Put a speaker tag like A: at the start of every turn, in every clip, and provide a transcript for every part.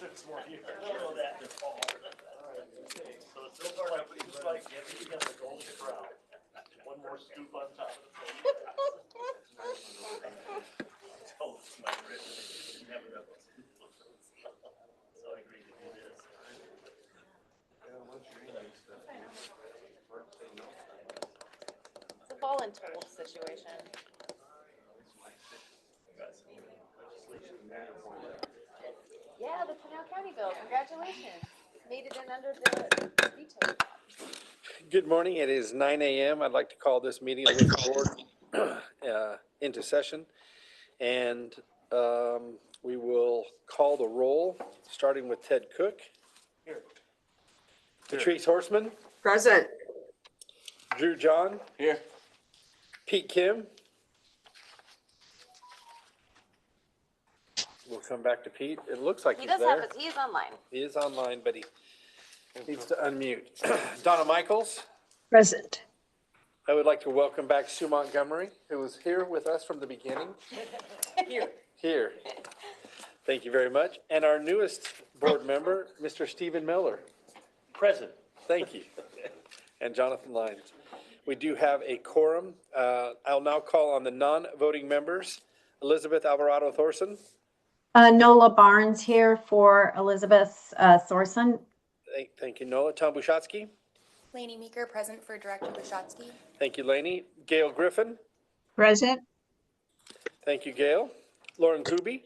A: 6 more years. I don't know that this fall. So it's so far, it's like getting together the golden corral. One more scoop on top of the plate. Tell us, my friend, you never know. So I agree to do this.
B: It's a voluntold situation. Yeah, the Pinal County bill. Congratulations. Made it in under the veto.
C: Good morning. It is 9 a.m. I'd like to call this meeting of the board into session. And we will call the roll, starting with Ted Cook.
A: Here.
C: Patrice Horseman.
D: Present.
C: Drew John.
A: Here.
C: Pete Kim. We'll come back to Pete. It looks like
B: He
C: he's
B: does
C: there.
B: have he is online.
C: He is online, but he needs to unmute. Donna Michaels.
D: Present.
C: I would like to welcome back Sue Montgomery, who was here with us from the beginning. Here. Thank you very much. And our newest board member, Mr. Stephen Miller.
A: Present.
C: Thank you. And Jonathan Lyons. We do have a quorum. I'll now call on the non-voting members. Elizabeth Alvarado Thorson.
E: Nola Barnes here for Elizabeth Thorson.
C: Thank you, Nola. Tom Bushatsky.
F: Lainey Meeker, present for Director Bushatsky.
C: Thank you, Lainey. Gail Griffin.
D: Present.
C: Thank you, Gail. Lauren Kuby.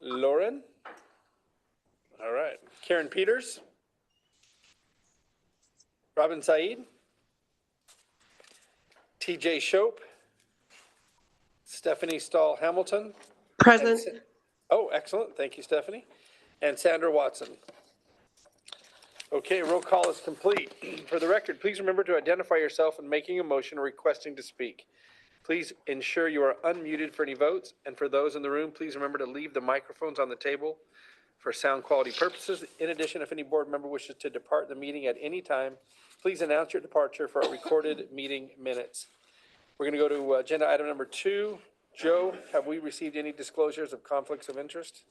C: Lauren. All right. Karen Peters. Robin Said. TJ Shope. Stephanie Stahl Hamilton.
D: Present.
C: Oh, excellent. Thank you, Stephanie. And Sandra Watson. Okay, roll call is complete. For the record, please remember to identify yourself when making a motion or requesting to speak. Please ensure you are unmuted for any votes. And for those in the room, please remember to leave the microphones on the table for sound quality purposes. In addition, if any board member wishes to depart the meeting at any time, please announce your departure for our recorded meeting minutes. We're going to go to agenda item number 2. Joe, have we received any disclosures of conflicts of interest?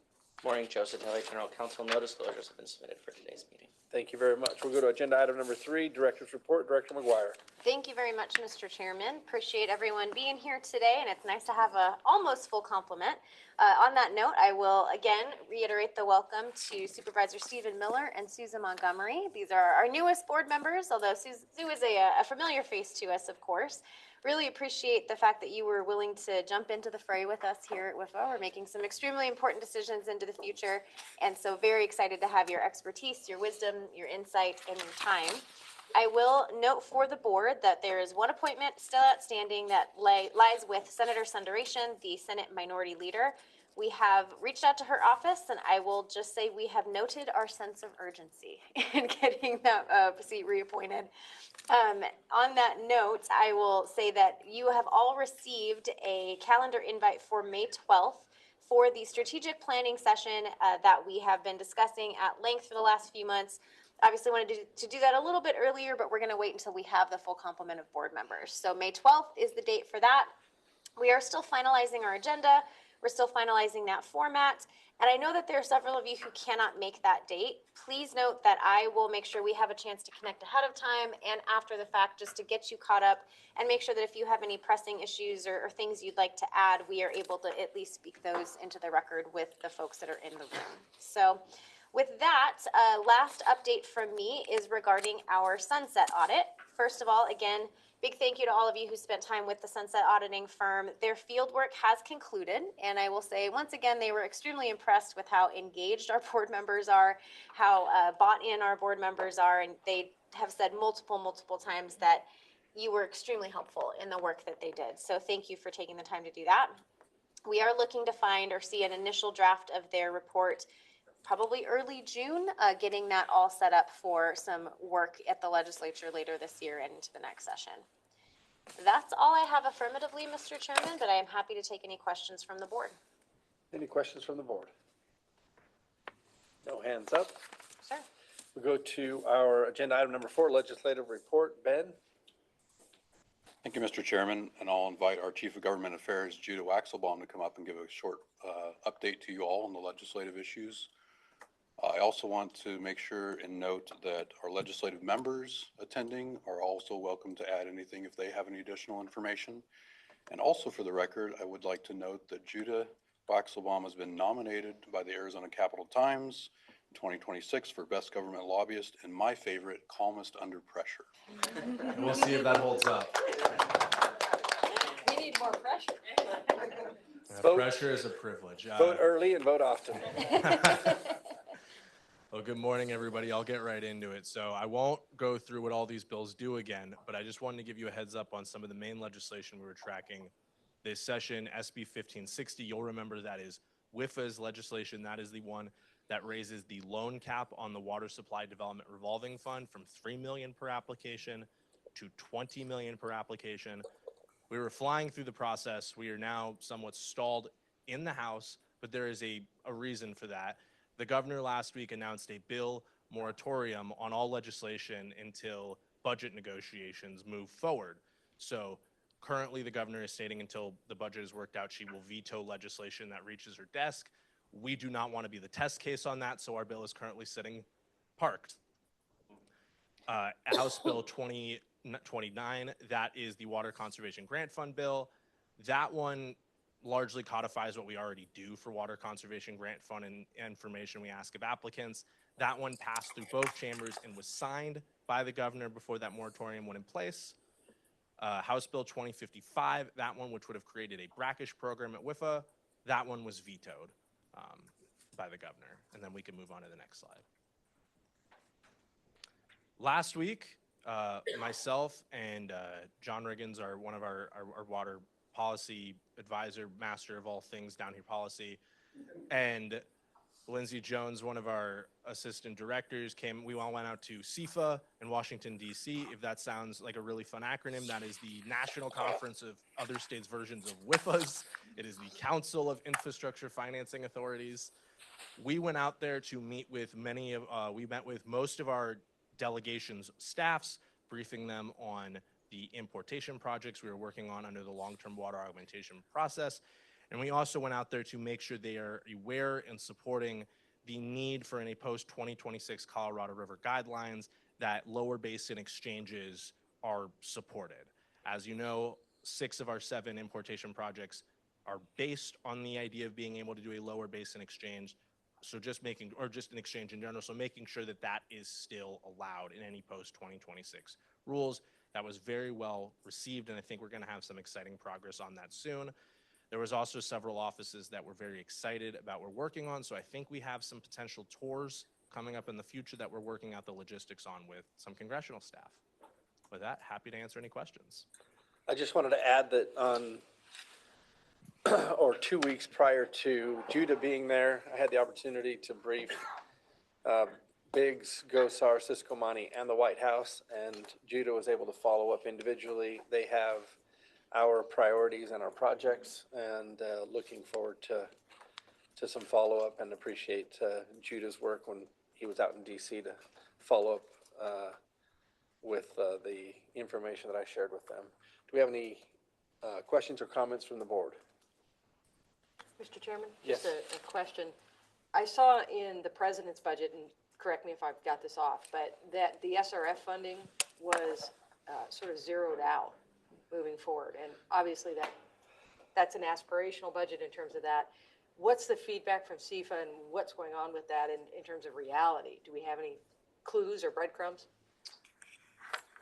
G: Morning, Joseph Taylor, General Counsel. No disclosures have been submitted for today's meeting.
C: Thank you very much. We'll go to agenda item number 3, Director's Report. Director McGuire.
B: Thank you very much, Mr. Chairman. Appreciate everyone being here today, and it's nice to have a almost full complement. On that note, I will again reiterate the welcome to Supervisor Stephen Miller and Susan Montgomery. These are our newest board members, although Sue is a familiar face to us, of course. Really appreciate the fact that you were willing to jump into the fray with us here at WIFO. We're making some extremely important decisions into the future, and so very excited to have your expertise, your wisdom, your insight, and your time. I will note for the board that there is one appointment still outstanding that lies with Senator Sundaration, the Senate Minority Leader. We have reached out to her office, and I will just say we have noted our sense of urgency in getting that seat reappointed. On that note, I will say that you have all received a calendar invite for May 12th for the strategic planning session that we have been discussing at length for the last few months. Obviously wanted to do that a little bit earlier, but we're going to wait until we have the full complement of board members. So May 12th is the date for that. We are still finalizing our agenda. We're still finalizing that format. And I know that there are several of you who cannot make that date. Please note that I will make sure we have a chance to connect ahead of time and after the fact just to get you caught up and make sure that if you have any pressing issues or things you'd like to add, we are able to at least speak those into the record with the folks that are in the room. So with that, last update from me is regarding our sunset audit. First of all, again, big thank you to all of you who spent time with the Sunset Auditing firm. Their field work has concluded, and I will say once again, they were extremely impressed with how engaged our board members are, how bought in our board members are, and they have said multiple times that you were extremely helpful in the work that they did. So thank you for taking the time to do that. We are looking to find or see an initial draft of their report probably early June, getting that all set up for some work at the legislature later this year and into the next session. That's all I have affirmatively, Mr. Chairman, but I am happy to take any questions from the board.
C: Any questions from the board? No hands up.
B: Sure.
C: We go to our agenda item number 4, Legislative Report. Ben?
H: Thank you, Mr. Chairman, and I'll invite our Chief of Government Affairs, Judah Waxelbaum, to come up and give a short update to you all on the legislative issues. I also want to make sure and note that our legislative members attending are also welcome to add anything if they have any additional information. And also for the record, I would like to note that Judah Waxelbaum has been nominated by the Arizona Capital Times 2026 for Best Government Lobbyist and my favorite, Calmest Under Pressure.
I: And we'll see if that holds up.
B: We need more pressure.
C: Vote.
I: Pressure is a privilege.
C: Vote early and vote often.
I: Well, good morning, everybody. I'll get right into it. So I won't go through what all these bills do again, but I just wanted to give you a heads up on some of the main legislation we were tracking this session. SB 1560, you'll remember that is WIFA's legislation. That is the one that raises the loan cap on the Water Supply Development Revolving Fund from $3 million per application to $20 million per application. We were flying through the process. We are now somewhat stalled in the House, but there is a reason for that. The governor last week announced a bill moratorium on all legislation until budget negotiations move forward. So currently the governor is stating until the budget is worked out, she will veto legislation that reaches her desk. We do not want to be the test case on that, so our bill is currently sitting parked. House Bill 2029, that is the Water Conservation Grant Fund bill. That one largely codifies what we already do for Water Conservation Grant Fund and information we ask of applicants. That one passed through both chambers and was signed by the governor before that moratorium went in place. House Bill 2055, that one, which would have created a brackish program at WIFA, that one was vetoed by the governor. And then we can move on to the next slide. Last week, myself and John Riggins, one of our water policy advisor, master of all things down here policy, and Lindsay Jones, one of our assistant directors, we all went out to CIFA in Washington, D.C. If that sounds like a really fun acronym, that is the National Conference of Other States' versions of WIFAs. It is the Council of Infrastructure Financing Authorities. We went out there to meet with we met with most of our delegation's staffs, briefing them on the importation projects we were working on under the long-term water augmentation process. And we also went out there to make sure they are aware and supporting the need for any post-2026 Colorado River guidelines that lower basin exchanges are supported. As you know, 6 of our 7 importation projects are based on the idea of being able to do a lower basin exchange. So just an exchange in general. So making sure that that is still allowed in any post-2026 rules. That was very well received, and I think we're going to have some exciting progress on that soon. There was also several offices that we're very excited about we're working on, so I think we have some potential tours coming up in the future that we're working out the logistics on with some congressional staff. With that, happy to answer any questions.
C: I just wanted to add that on, or 2 weeks prior to Judah being there, I had the opportunity to brief Biggs, Gosar, Siscomani, and the White House, and Judah was able to follow up individually. They have our priorities and our projects, and looking forward to some follow-up, and appreciate Judah's work when he was out in DC to follow up with the information that I shared with them. Do we have any questions or comments from the board?
J: Mr. Chairman?
C: Yes.
J: Just a question. I saw in the president's budget, and correct me if I've got this off, but that the SRF funding was sort of zeroed out moving forward. And obviously that's an aspirational budget in terms of that. What's the feedback from CIFA and what's going on with that in terms of reality? Do we have any clues or breadcrumbs?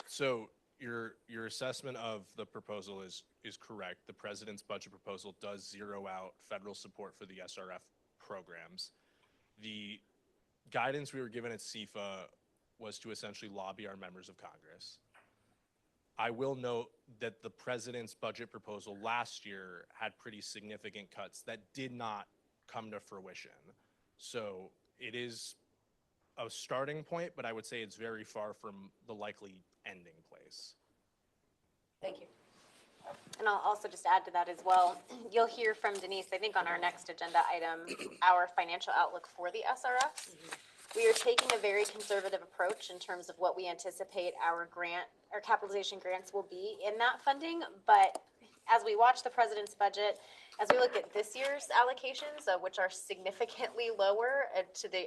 I: So your assessment of the proposal is correct. The president's budget proposal does zero out federal support for the SRF programs. The guidance we were given at CIFA was to essentially lobby our members of Congress. I will note that the president's budget proposal last year had pretty significant cuts that did not come to fruition. So it is a starting point, but I would say it's very far from the likely ending place.
J: Thank you.
B: And I'll also just add to that as well. You'll hear from Denise, I think on our next agenda item, our financial outlook for the SRF. We are taking a very conservative approach in terms of what we anticipate our capitalization grants will be in that funding. But as we watch the president's budget, as we look at this year's allocations, which are significantly lower to the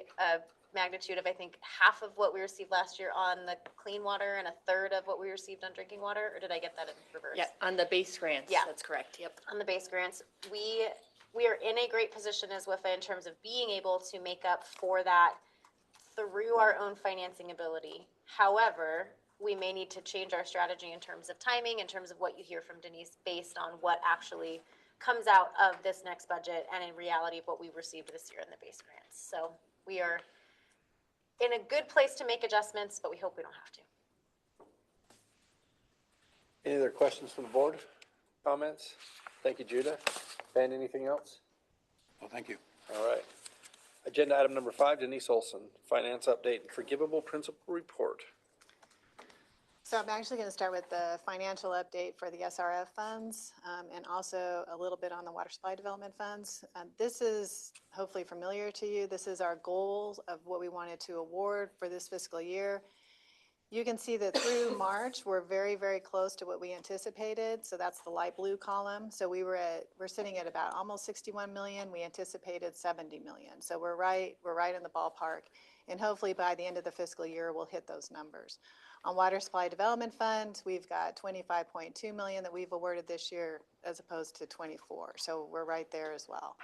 B: magnitude of, I think, half of what we received last year on the clean water and a third of what we received on drinking water, or did I get that in reverse?
J: Yeah, on the base grants.
B: Yeah.
J: That's correct, yep.
B: On the base grants, we are in a great position as WIFA in terms of being able to make up for that through our own financing ability. However, we may need to change our strategy in terms of timing, in terms of what you hear from Denise, based on what actually comes out of this next budget and in reality of what we received this year in the base grants. So we are in a good place to make adjustments, but we hope we don't have to.
C: Any other questions from the board? Comments? Thank you, Judah. Ben, anything else?
H: Well, thank you.
C: All right. Agenda item number 5, Denise Olson, finance update and forgivable principal report.
K: So I'm actually going to start with the financial update for the SRF funds and also a little bit on the water supply development funds. This is hopefully familiar to you. This is our goals of what we wanted to award for this fiscal year. You can see that through March, we're very, very close to what we anticipated. So that's the light blue column. So we're sitting at about almost 61 million. We anticipated 70 million. So we're right in the ballpark. And hopefully by the end of the fiscal year, we'll hit those numbers. On Water Supply Development Fund, we've got 25.2 million that we've awarded this year as opposed to 24. So we're right there as well.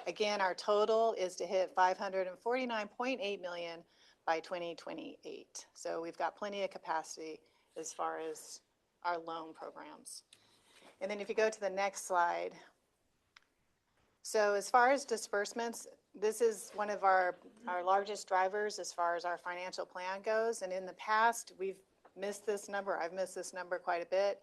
K: Again, our total is to hit 549.8 million by 2028. So we've got plenty of capacity as far as our loan programs. And then if you go to the next slide. So as far as disbursements, this is one of our largest drivers as far as our financial plan goes. And in the past, we've missed this number. I've missed this number quite a bit.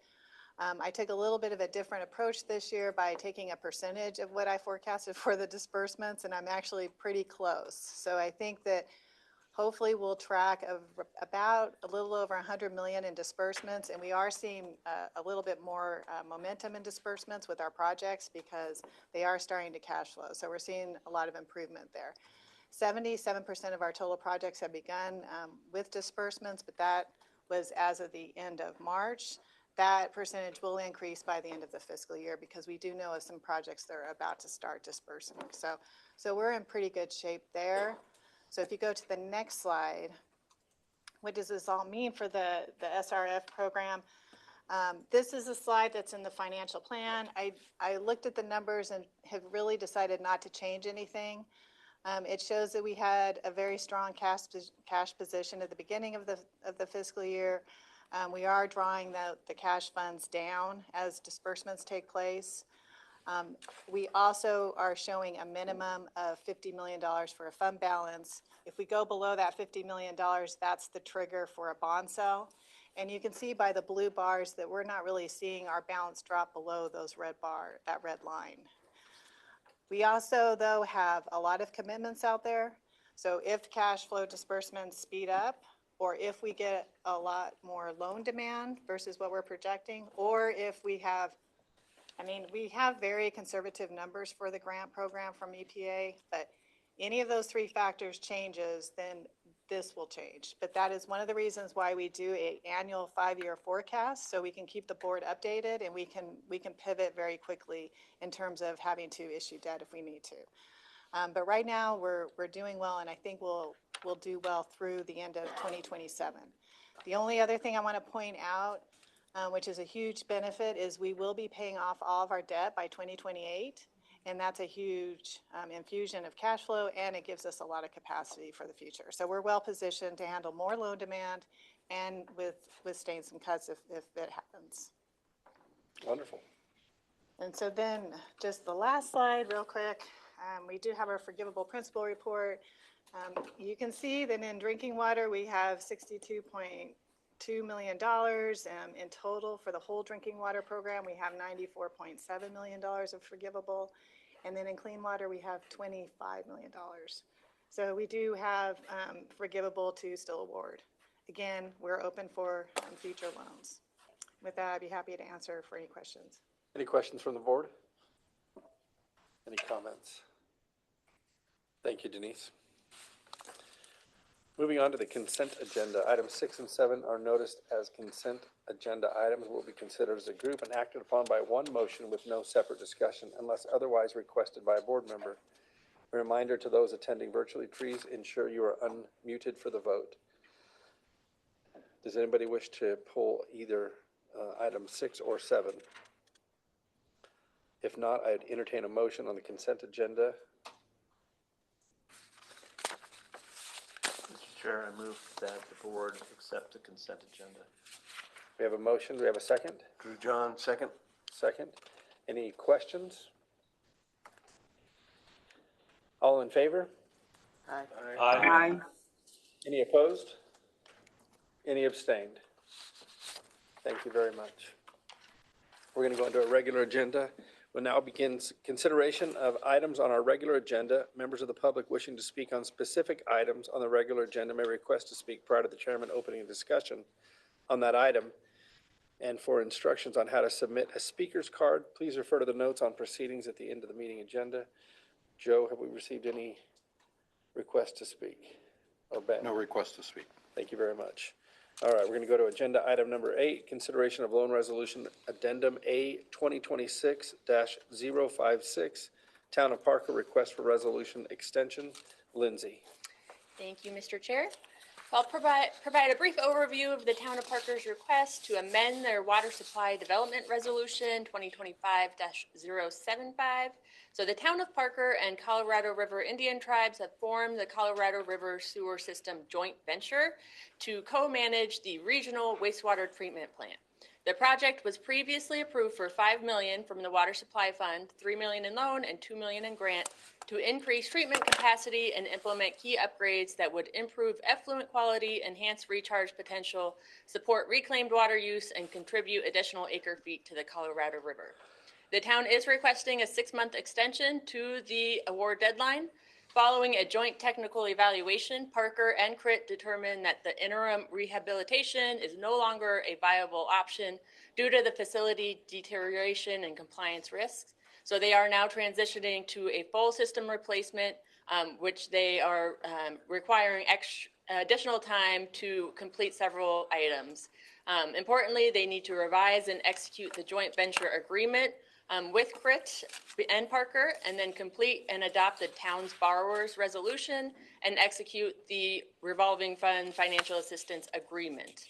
K: I took a little bit of a different approach this year by taking a percentage of what I forecasted for the disbursements, and I'm actually pretty close. So I think that hopefully we'll track of about a little over 100 million in disbursements, and we are seeing a little bit more momentum in disbursements with our projects because they are starting to cash flow. So we're seeing a lot of improvement there. 77% of our total projects have begun with disbursements, but that was as of the end of March. That percentage will increase by the end of the fiscal year because we do know of some projects that are about to start dispersing. So we're in pretty good shape there. So if you go to the next slide, what does this all mean for the SRF program? This is a slide that's in the financial plan. I looked at the numbers and have really decided not to change anything. It shows that we had a very strong cash position at the beginning of the fiscal year. We are drawing the cash funds down as disbursements take place. We also are showing a minimum of $50 million for a fund balance. If we go below that $50 million, that's the trigger for a bond sale. And you can see by the blue bars that we're not really seeing our balance drop below that red line. We also, though, have a lot of commitments out there. So if cash flow disbursements speed up, or if we get a lot more loan demand versus what we're projecting, or if we have very conservative numbers for the grant program from EPA, but any of those three factors changes, then this will change. But that is one of the reasons why we do an annual 5-year forecast, so we can keep the board updated and we can pivot very quickly in terms of having to issue debt if we need to. But right now we're doing well, and I think we'll do well through the end of 2027. The only other thing I want to point out, which is a huge benefit, is we will be paying off all of our debt by 2028. And that's a huge infusion of cash flow, and it gives us a lot of capacity for the future. So we're well positioned to handle more loan demand and withstand some cuts if it happens.
C: Wonderful.
K: And so then just the last slide real quick. We do have our forgivable principal report. You can see that in drinking water, we have $62.2 million in total for the whole drinking water program. We have $94.7 million of forgivable. And then in clean water, we have $25 million. So we do have forgivable to still award. Again, we're open for future loans. With that, I'd be happy to answer for any questions.
C: Any questions from the board? Any comments? Thank you, Denise. Moving on to the consent agenda. Items 6 and 7 are noticed as consent agenda items, will be considered as a group and acted upon by one motion with no separate discussion unless otherwise requested by a board member. A reminder to those attending virtually, please ensure you are unmuted for the vote. Does anybody wish to pull either item 6 or 7? If not, I'd entertain a motion on the consent agenda.
A: Mr. Chair, I move that the board accept the consent agenda.
C: We have a motion. Do we have a second?
A: Drew John, second.
C: Second. Any questions? All in favor?
A: Aye.
C: Any opposed? Any abstained? Thank you very much. We're going to go into a regular agenda. We'll now begin consideration of items on our regular agenda. Members of the public wishing to speak on specific items on the regular agenda may request to speak prior to the chairman opening a discussion on that item. And for instructions on how to submit a speaker's card, please refer to the notes on proceedings at the end of the meeting agenda. Joe, have we received any requests to speak? Or Ben?
H: No request to speak.
C: Thank you very much. All right, we're going to go to agenda item number 8, consideration of loan resolution addendum A 2026-056, Town of Parker request for resolution extension. Lindsay.
F: Thank you, Mr. Chair. I'll provide a brief overview of the Town of Parker's request to amend their water supply development resolution 2025-075. So the Town of Parker and Colorado River Indian Tribes have formed the Colorado River Sewer System Joint Venture to co-manage the regional wastewater treatment plant. The project was previously approved for $5 million from the Water Supply Fund, $3 million in loan, and $2 million in grant to increase treatment capacity and implement key upgrades that would improve effluent quality, enhance recharge potential, support reclaimed water use, and contribute additional acre feet to the Colorado River. The town is requesting a 6-month extension to the award deadline. Following a joint technical evaluation, Parker and CRIT determined that the interim rehabilitation is no longer a viable option due to the facility deterioration and compliance risks. So they are now transitioning to a full system replacement, which they are requiring additional time to complete several items. Importantly, they need to revise and execute the joint venture agreement with CRIT and Parker, and then complete and adopt the town's borrowers resolution and execute the revolving fund financial assistance agreement.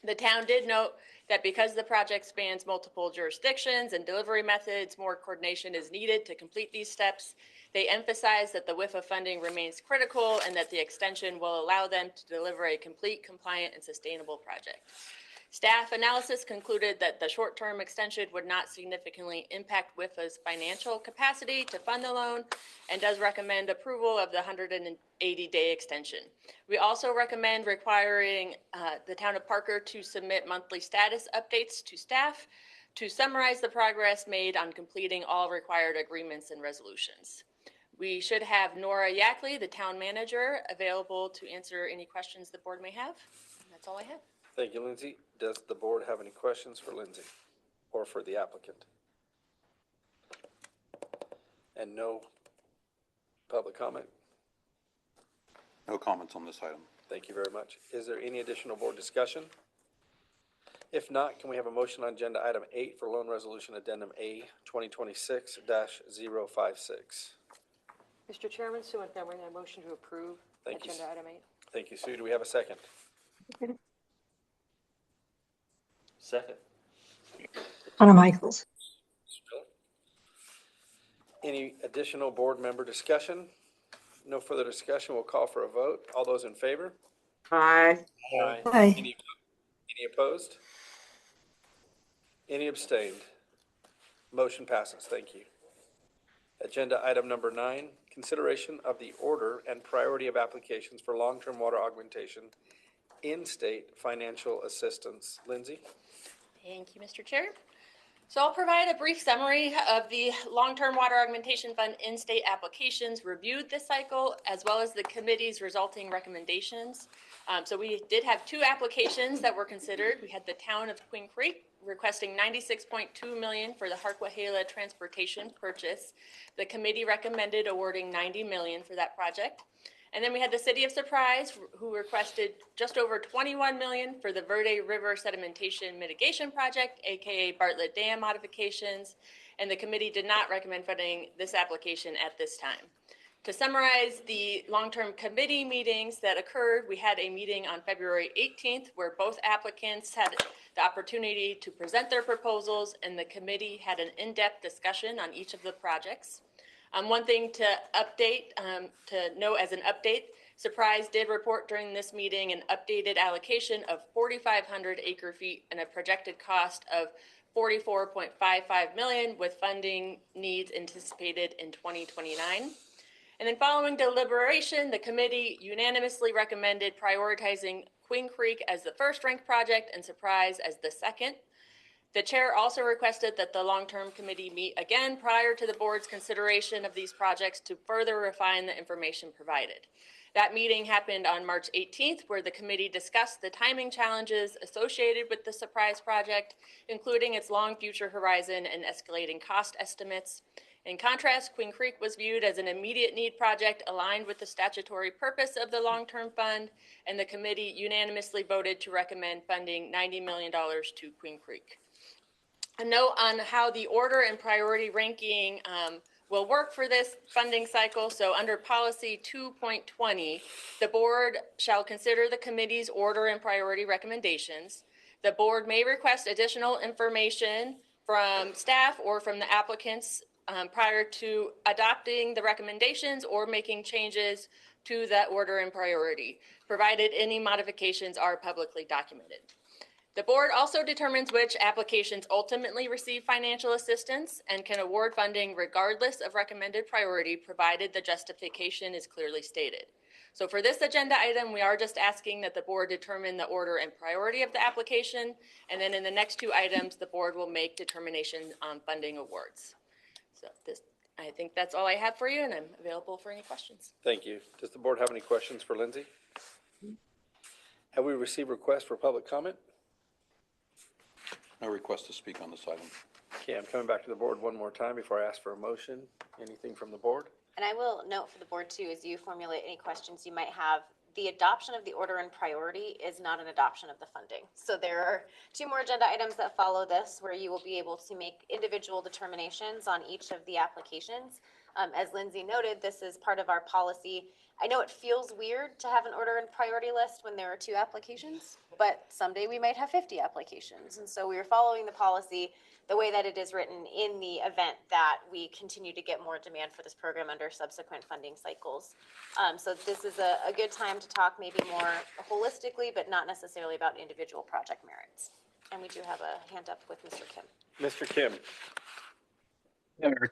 F: The town did note that because the project spans multiple jurisdictions and delivery methods, more coordination is needed to complete these steps. They emphasize that the WIFA funding remains critical and that the extension will allow them to deliver a complete, compliant, and sustainable project. Staff analysis concluded that the short-term extension would not significantly impact WIFA's financial capacity to fund the loan and does recommend approval of the 180-day extension. We also recommend requiring the Town of Parker to submit monthly status updates to staff to summarize the progress made on completing all required agreements and resolutions. We should have Nora Yackley, the town manager, available to answer any questions the board may have. And that's all I have.
C: Thank you, Lindsay. Does the board have any questions for Lindsay or for the applicant? And no public comment?
H: No comments on this item.
C: Thank you very much. Is there any additional board discussion? If not, can we have a motion on agenda item 8 for loan resolution addendum A 2026-056?
J: Mr. Chairman, Sue and Family, I motion to approve
C: Thank you.
J: agenda item 8.
C: Thank you, Sue. Do we have a second?
A: Second.
D: Anna Michaels.
C: Any additional board member discussion? No further discussion. We'll call for a vote. All those in favor?
D: Aye. Aye.
C: Any opposed? Any abstained? Motion passes. Thank you. Agenda item number 9, consideration of the order and priority of applications for long-term water augmentation in-state financial assistance. Lindsay?
F: Thank you, Mr. Chair. So I'll provide a brief summary of the Long-Term Water Augmentation Fund in-state applications reviewed this cycle, as well as the committee's resulting recommendations. So we did have 2 applications that were considered. We had the town of Queen Creek requesting $96.2 million for the Harquahala transportation purchase. The committee recommended awarding $90 million for that project. And then we had the City of Surprise, who requested just over $21 million for the Verde River Sedimentation Mitigation Project, AKA Bartlett Dam modifications, and the committee did not recommend funding this application at this time. To summarize the long-term committee meetings that occurred, we had a meeting on February 18th where both applicants had the opportunity to present their proposals, and the committee had an in-depth discussion on each of the projects. One thing to know as an update, Surprise did report during this meeting an updated allocation of 4,500 acre feet and a projected cost of $44.55 million, with funding needs anticipated in 2029. And then following deliberation, the committee unanimously recommended prioritizing Queen Creek as the first ranked project and Surprise as the second. The chair also requested that the long-term committee meet again prior to the board's consideration of these projects to further refine the information provided. That meeting happened on March 18th, where the committee discussed the timing challenges associated with the Surprise project, including its long future horizon and escalating cost estimates. In contrast, Queen Creek was viewed as an immediate need project aligned with the statutory purpose of the long-term fund, and the committee unanimously voted to recommend funding $90 million to Queen Creek. A note on how the order and priority ranking will work for this funding cycle. So under policy 2.20, the board shall consider the committee's order and priority recommendations. The board may request additional information from staff or from the applicants prior to adopting the recommendations or making changes to that order and priority, provided any modifications are publicly documented. The board also determines which applications ultimately receive financial assistance and can award funding regardless of recommended priority, provided the justification is clearly stated. So for this agenda item, we are just asking that the board determine the order and priority of the application, and then in the next two items, the board will make determination on funding awards. So I think that's all I have for you, and I'm available for any questions.
C: Thank you. Does the board have any questions for Lindsay? Have we received requests for public comment?
H: No request to speak on this item.
C: Okay, I'm coming back to the board one more time before I ask for a motion. Anything from the board?
B: And I will note for the board too, as you formulate any questions you might have, the adoption of the order and priority is not an adoption of the funding. So there are two more agenda items that follow this where you will be able to make individual determinations on each of the applications. As Lindsay noted, this is part of our policy. I know it feels weird to have an order and priority list when there are two applications, but someday we might have 50 applications. And so we are following the policy the way that it is written in the event that we continue to get more demand for this program under subsequent funding cycles. So this is a good time to talk maybe more holistically, but not necessarily about individual project merits. And we do have a hand up with Mr. Kim.
C: Mr. Kim.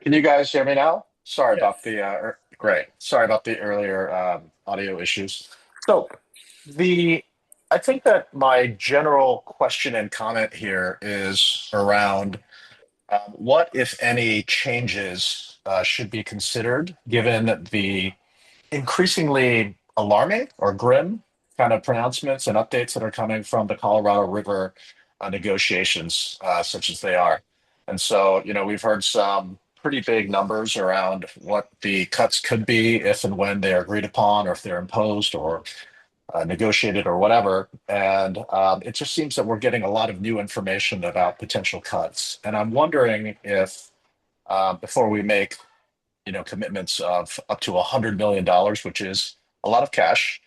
L: Can you guys hear me now? Sorry about the, great. Sorry about the earlier audio issues. So I think that my general question and comment here is around what, if any, changes should be considered given the increasingly alarming or grim kind of pronouncements and updates that are coming from the Colorado River negotiations, such as they are. And so, we've heard some pretty big numbers around what the cuts could be if and when they are agreed upon, or if they're imposed or negotiated or whatever. And it just seems that we're getting a lot of new information about potential cuts. And I'm wondering if before we make, commitments of up to $100 million, which is a lot of cash,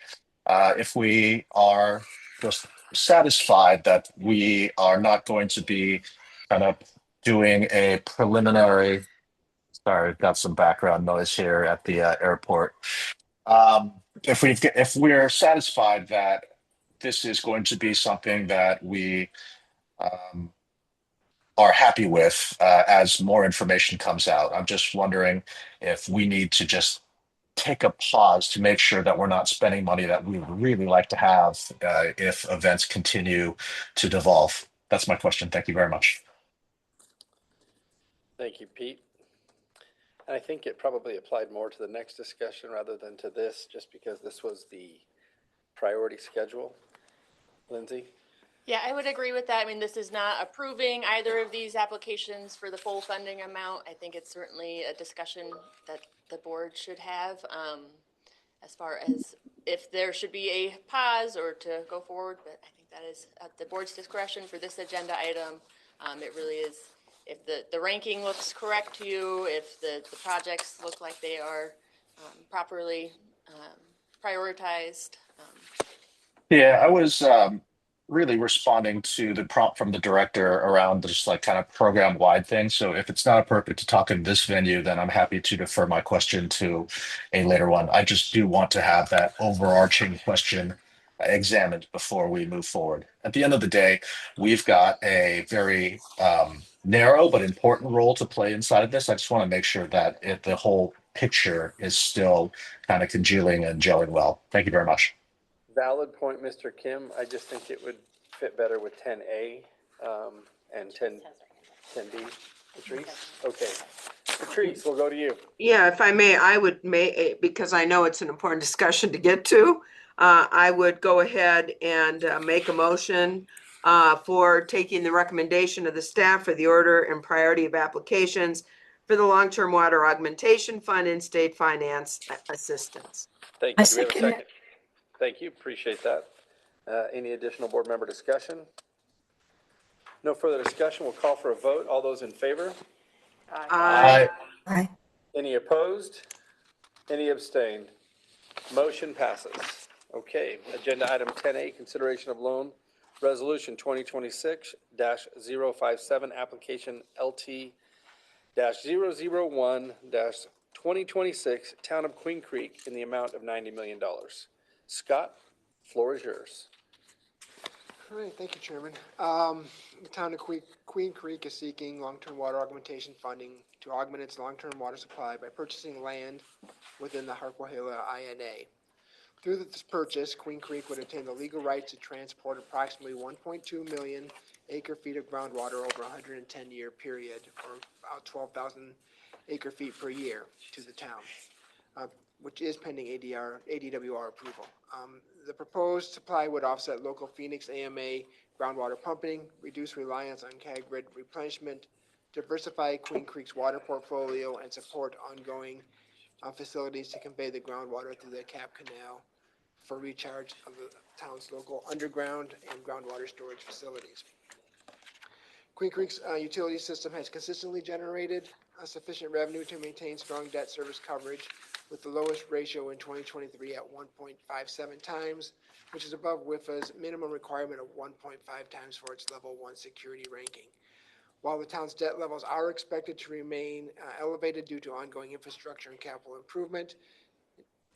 L: if we are just satisfied that we are not going to be kind of doing a preliminary, sorry, I've got some background noise here at the airport. If we're satisfied that this is going to be something that we are happy with as more information comes out, I'm just wondering if we need to just take a pause to make sure that we're not spending money that we would really like to have if events continue to devolve. That's my question. Thank you very much.
C: Thank you, Pete. I think it probably applied more to the next discussion rather than to this, just because this was the priority schedule. Lindsay?
F: Yeah, I would agree with that. I mean, this is not approving either of these applications for the full funding amount. I think it's certainly a discussion that the board should have. as far as if there should be a pause or to go forward, but I think that is at the board's discretion for this agenda item. It really is, if the ranking looks correct to you, if the projects look like they are properly prioritized.
L: Yeah, I was really responding to the prompt from the director around just like kind of program wide thing. So if it's not appropriate to talk in this venue, then I'm happy to defer my question to a later one. I just do want to have that overarching question examined before we move forward. At the end of the day, we've got a very narrow but important role to play inside of this. I just want to make sure that the whole picture is still kind of congealing and gelling well. Thank you very much.
C: Valid point, Mr. Kim. I just think it would fit better with 10A and 10B. Patrice? Okay. Patrice, we'll go to you.
M: Yeah, if I may, I would because I know it's an important discussion to get to, I would go ahead and make a motion for taking the recommendation of the staff for the order and priority of applications for the long-term water augmentation fund and state finance assistance.
C: Thank you. Do we have a second? Thank you. Appreciate that. Any additional board member discussion? No further discussion. We'll call for a vote. All those in favor?
M: Aye.
D: Aye.
C: Any opposed? Any abstained? Motion passes. Okay, agenda item 10A, consideration of loan resolution 2026-057, application LT-001-2026, Town of Queen Creek in the amount of $90 million. Scott, floor is yours.
N: All right, thank you, Chairman. The town of Queen Creek is seeking long-term water augmentation funding to augment its long-term water supply by purchasing land within the Harquahala INA. Through this purchase, Queen Creek would obtain the legal rights to transport approximately 1.2 million acre-feet of groundwater over a 110-year period, or about 12,000 acre-feet per year, to the town, which is pending ADWR approval. The proposed supply would offset local Phoenix AMA groundwater pumping, reduce reliance on CAG grid replenishment, diversify Queen Creek's water portfolio, and support ongoing facilities to convey the groundwater through the Cap Canal for recharge of the town's local underground and groundwater storage facilities. Queen Creek's utility system has consistently generated sufficient revenue to maintain strong debt service coverage, with the lowest ratio in 2023 at 1.57 times, which is above WIFA's minimum requirement of 1.5 times for its level 1 security ranking. While the town's debt levels are expected to remain elevated due to ongoing infrastructure and capital improvement,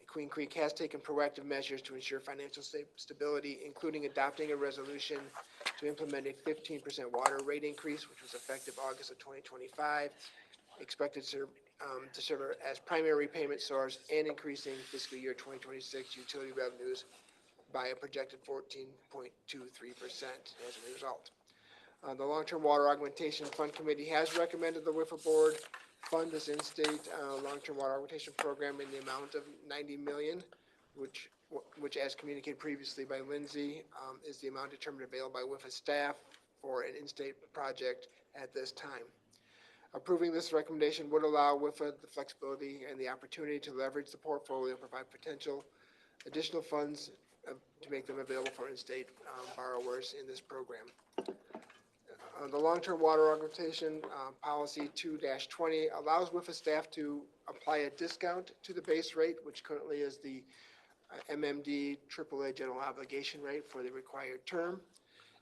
N: Queen Creek has taken proactive measures to ensure financial stability, including adopting a resolution to implement a 15% water rate increase, which was effective August of 2025, expected to serve as primary payment source, and increasing fiscal year 2026 utility revenues by a projected 14.23% as a result. The Long-Term Water Augmentation Fund Committee has recommended the WIFA Board fund this in-state long-term water augmentation program in the amount of $90 million, which as communicated previously by Lindsay, is the amount determined available by WIFA staff for an in-state project at this time. Approving this recommendation would allow WIFA the flexibility and the opportunity to leverage the portfolio and provide potential additional funds to make them available for in-state borrowers in this program. The long-term water augmentation policy 2-20 allows WIFA staff to apply a discount to the base rate, which currently is the MMD AAA general obligation rate for the required term.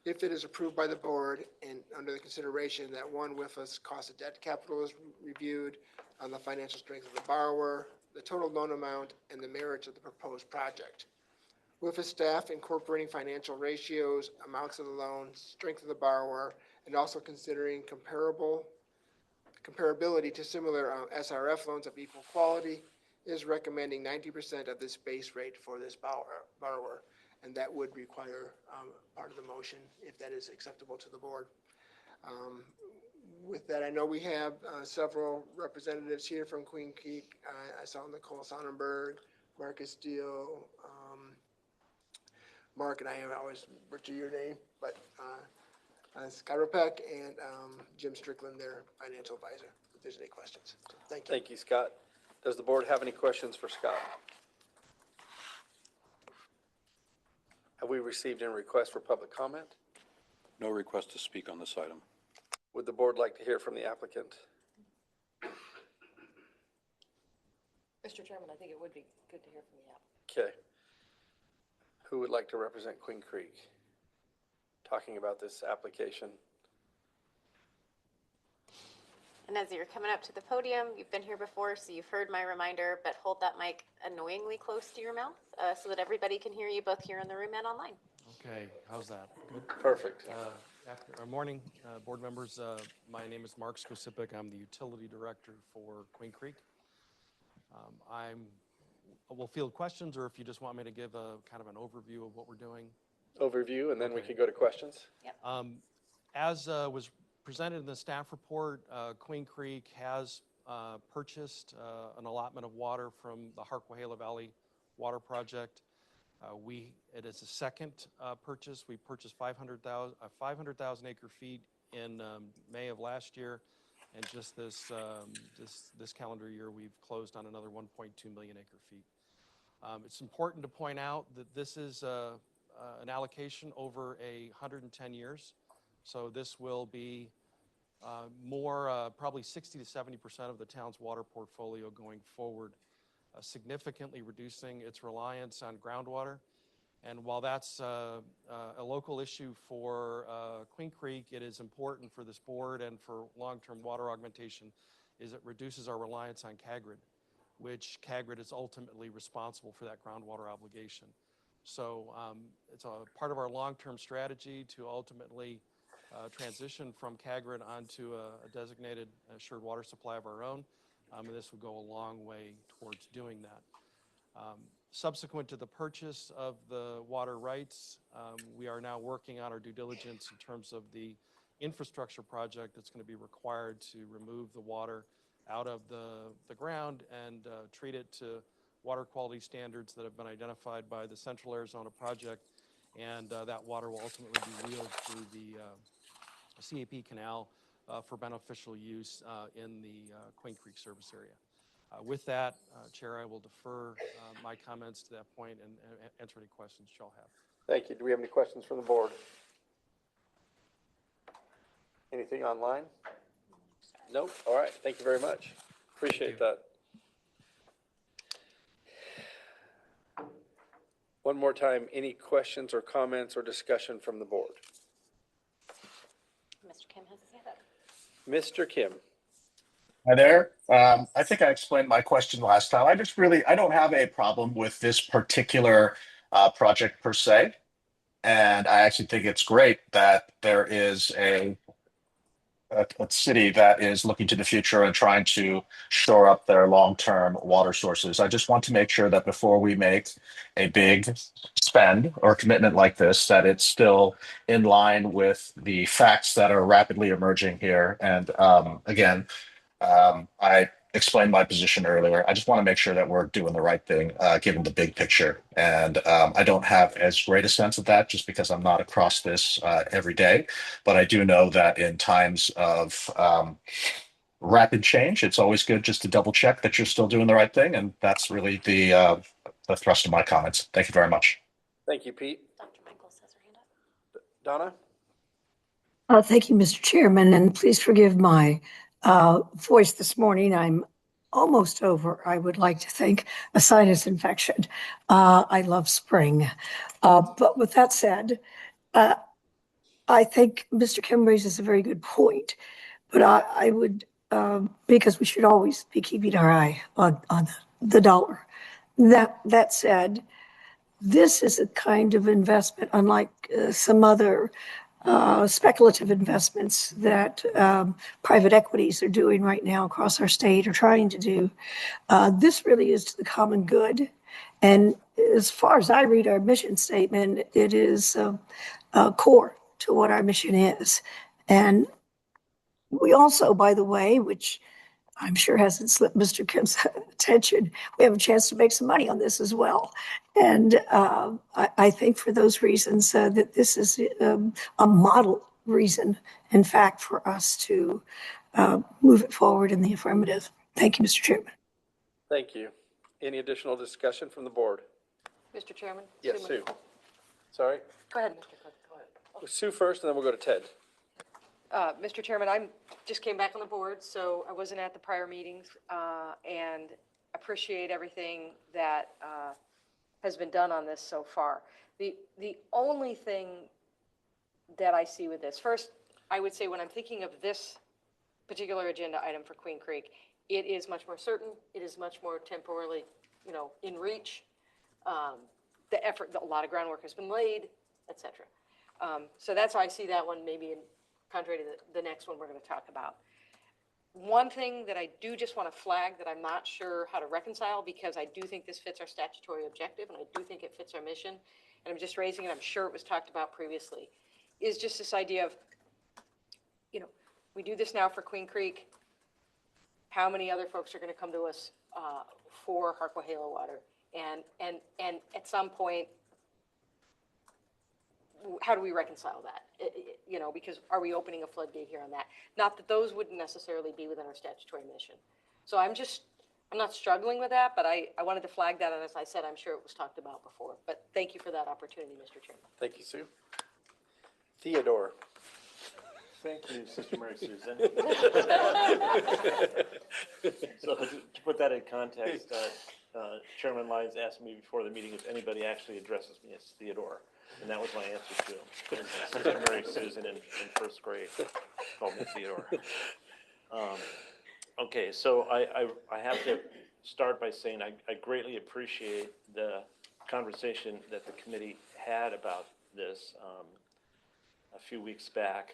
N: If it is approved by the board and under the consideration that WIFA's cost of debt capital is reviewed on the financial strength of the borrower, the total loan amount, and the merits of the proposed project. WIFA staff incorporating financial ratios, amounts of the loan, strength of the borrower, and also considering comparability to similar SRF loans of equal quality, is recommending 90% of this base rate for this borrower, and that would require part of the motion if that is acceptable to the board. With that, I know we have several representatives here from Queen Creek. I saw Nicole Sonnenberg, Marcus Steele, Mark, and I have always butcher your name, but Scott Ropek and Jim Strickland, their financial advisor, if there's any questions. So, thank you.
C: Thank you, Scott. Does the board have any questions for Scott? Have we received any requests for public comment?
H: No request to speak on this item.
C: Would the board like to hear from the applicant?
J: Mr. Chairman, I think it would be good to hear from the applicant.
C: Okay. Who would like to represent Queen Creek? Talking about this application.
B: And as you're coming up to the podium, you've been here before, so you've heard my reminder, but hold that mic annoyingly close to your mouth so that everybody can hear you both here in the room and online.
O: Okay, how's that? Good.
C: Perfect.
O: Morning, board members. My name is Mark Skocipic. I'm the utility director for Queen Creek. We'll field questions, or if you just want me to give a kind of an overview of what we're doing.
C: Overview, and then we can go to questions.
B: Yep.
O: As was presented in the staff report, Queen Creek has purchased an allotment of water from the Harquahala Valley Water Project. It is a second purchase. We purchased 500,000 acre feet in May of last year, and just this calendar year, we've closed on another 1.2 million acre feet. It's important to point out that this is an allocation over 110 years. So this will be probably 60 to 70% of the town's water portfolio going forward, significantly reducing its reliance on groundwater. And while that's a local issue for Queen Creek, it is important for this board and for long-term water augmentation is it reduces our reliance on CAGRID, which CAGRID is ultimately responsible for that groundwater obligation. So it's a part of our long-term strategy to ultimately transition from CAGRID onto a designated assured water supply of our own. And this would go a long way towards doing that. Subsequent to the purchase of the water rights, we are now working on our due diligence in terms of the infrastructure project that's going to be required to remove the water out of the ground and treat it to water quality standards that have been identified by the Central Arizona Project. And that water will ultimately be wheeled through the CAP Canal for beneficial use in the Queen Creek service area. With that, Chair, I will defer my comments to that point and answer any questions y'all have.
C: Thank you. Do we have any questions from the board? Anything online? Nope. All right. Thank you very much. Appreciate that. One more time, any questions or comments or discussion from the board?
B: Mr. Kim has his hand up.
C: Mr. Kim.
L: Hi there. I think I explained my question last time. I don't have a problem with this particular project per se. And I actually think it's great that there is a city that is looking to the future and trying to shore up their long-term water sources. I just want to make sure that before we make a big spend or commitment like this, that it's still in line with the facts that are rapidly emerging here. And again, I explained my position earlier. I just want to make sure that we're doing the right thing, given the big picture. And I don't have as great a sense of that just because I'm not across this every day. But I do know that in times of rapid change, it's always good just to double check that you're still doing the right thing. And that's really the thrust of my comments. Thank you very much.
C: Thank you, Pete.
B: Dr. Michaels has her hand up.
C: Donna?
D: Thank you, Mr. Chairman, and please forgive my voice this morning. I'm almost over, I would like to think, a sinus infection. I love spring. But with that said, I think Mr. Kim raises a very good point. But I would, because we should always be keeping our eye on the dollar. That said, this is a kind of investment, unlike some other speculative investments that private equities are doing right now across our state or trying to do. This really is to the common good. And as far as I read our mission statement, it is core to what our mission is. And we also, by the way, which I'm sure hasn't slipped Mr. Kim's attention, we have a chance to make some money on this as well. And I think for those reasons that this is a model reason, in fact, for us to move it forward in the affirmative. Thank you, Mr. Chairman.
C: Thank you. Any additional discussion from the board?
J: Mr. Chairman?
C: Yes, Sue. Sorry.
J: Go ahead, Mr. Cook, go ahead.
C: Sue first, and then we'll go to Ted.
J: Mr. Chairman, just came back on the board, so I wasn't at the prior meetings, and appreciate everything that has been done on this so far. The only thing that I see with this, first, I would say when I'm thinking of this particular agenda item for Queen Creek, it is much more certain, it is much more temporally, in reach. The effort, a lot of groundwork has been laid, et cetera. So that's how I see that one, maybe in contrary to the next one we're going to talk about. One thing that I do just want to flag that I'm not sure how to reconcile, because I do think this fits our statutory objective and I do think it fits our mission, and I'm just raising it, I'm sure it was talked about previously, is just this idea of, we do this now for Queen Creek. How many other folks are going to come to us for Harquahala water? And at some point, how do we reconcile that? Because are we opening a floodgate here on that? Not that those wouldn't necessarily be within our statutory mission. So I'm not struggling with that, but I wanted to flag that. And as I said, I'm sure it was talked about before. But thank you for that opportunity, Mr. Chairman.
C: Thank you, Sue. Theodore.
A: Thank you, Sister Mary Susan. So to put that in context, Chairman Lyons asked me before the meeting if anybody actually addresses me as Theodore, and that was my answer to him. Sister Mary Susan in first grade called me Theodore. Okay, so I have to start by saying I greatly appreciate the conversation that the committee had about this a few weeks back.